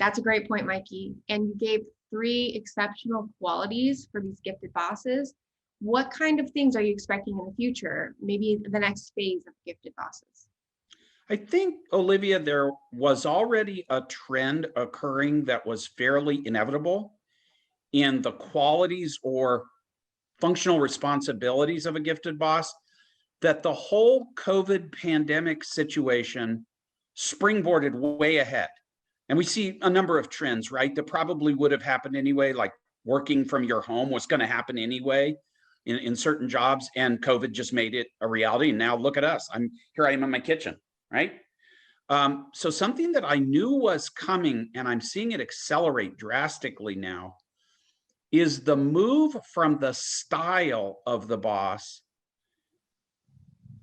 That's a great point, Mikey. And you gave 3 exceptional qualities for these gifted bosses. What kind of things are you expecting in the future? Maybe the next phase of gifted bosses? I think, Olivia, there was already a trend occurring that was fairly inevitable in the qualities or functional responsibilities of a gifted boss, that the whole COVID pandemic situation springboarded way ahead. And we see a number of trends, right, that probably would have happened anyway, like working from your home was going to happen anyway in certain jobs, and COVID just made it a reality. And now look at us. I am in my kitchen, right? So something that I knew was coming, and I'm seeing it accelerate drastically now, is the move from the style of the boss,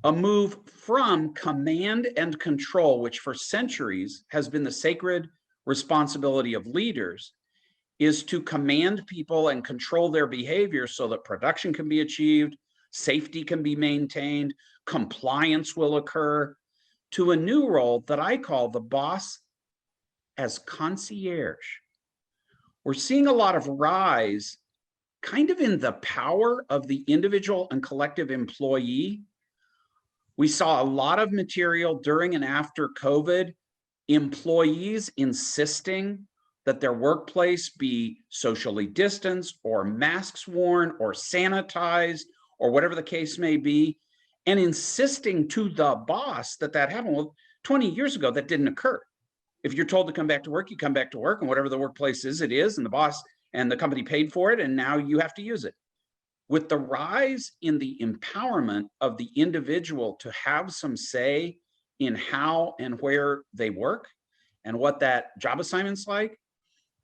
a move from command and control, which for centuries has been the sacred responsibility of leaders, is to command people and control their behavior so that production can be achieved, safety can be maintained, compliance will occur, to a new role that I call the boss as concierge. We're seeing a lot of rise kind of in the power of the individual and collective employee. We saw a lot of material during and after COVID, employees insisting that their workplace be socially distanced or masks worn or sanitized or whatever the case may be, and insisting to the boss that that happened. Well, 20 years ago, that didn't occur. If you're told to come back to work, you come back to work, and whatever the workplace is, it is, and the boss and the company paid for it, and now you have to use it. With the rise in the empowerment of the individual to have some say in how and where they work and what that job assignment's like,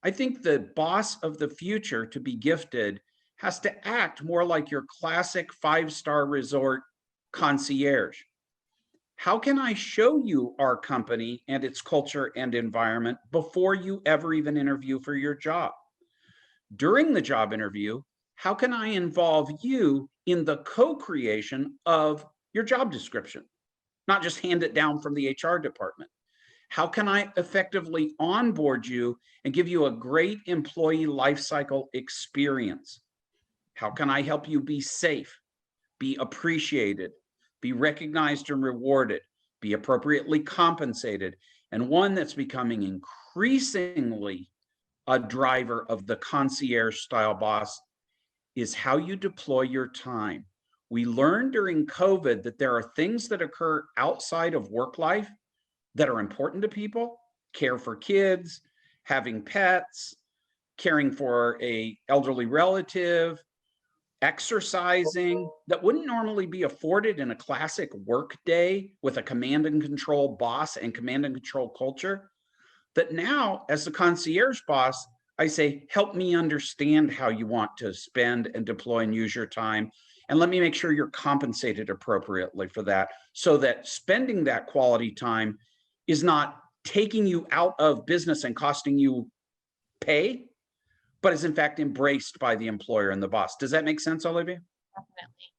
I think the boss of the future, to be gifted, has to act more like your classic 5-star resort concierge. How can I show you our company and its culture and environment before you ever even interview for your job? During the job interview, how can I involve you in the co-creation of your job description, not just hand it down from the HR department? How can I effectively onboard you and give you a great employee lifecycle experience? How can I help you be safe, be appreciated, be recognized and rewarded, be appropriately compensated? And one that's becoming increasingly a driver of the concierge style boss is how you deploy your time. We learned during COVID that there are things that occur outside of work life that are important to people: care for kids, having pets, caring for an elderly relative, exercising, that wouldn't normally be afforded in a classic work day with a command and control boss and command and control culture. That now, as the concierge boss, I say, help me understand how you want to spend and deploy and use your time. And let me make sure you're compensated appropriately for that, so that spending that quality time is not taking you out of business and costing you pay, but is in fact embraced by the employer and the boss. Does that make sense, Olivia? Definitely.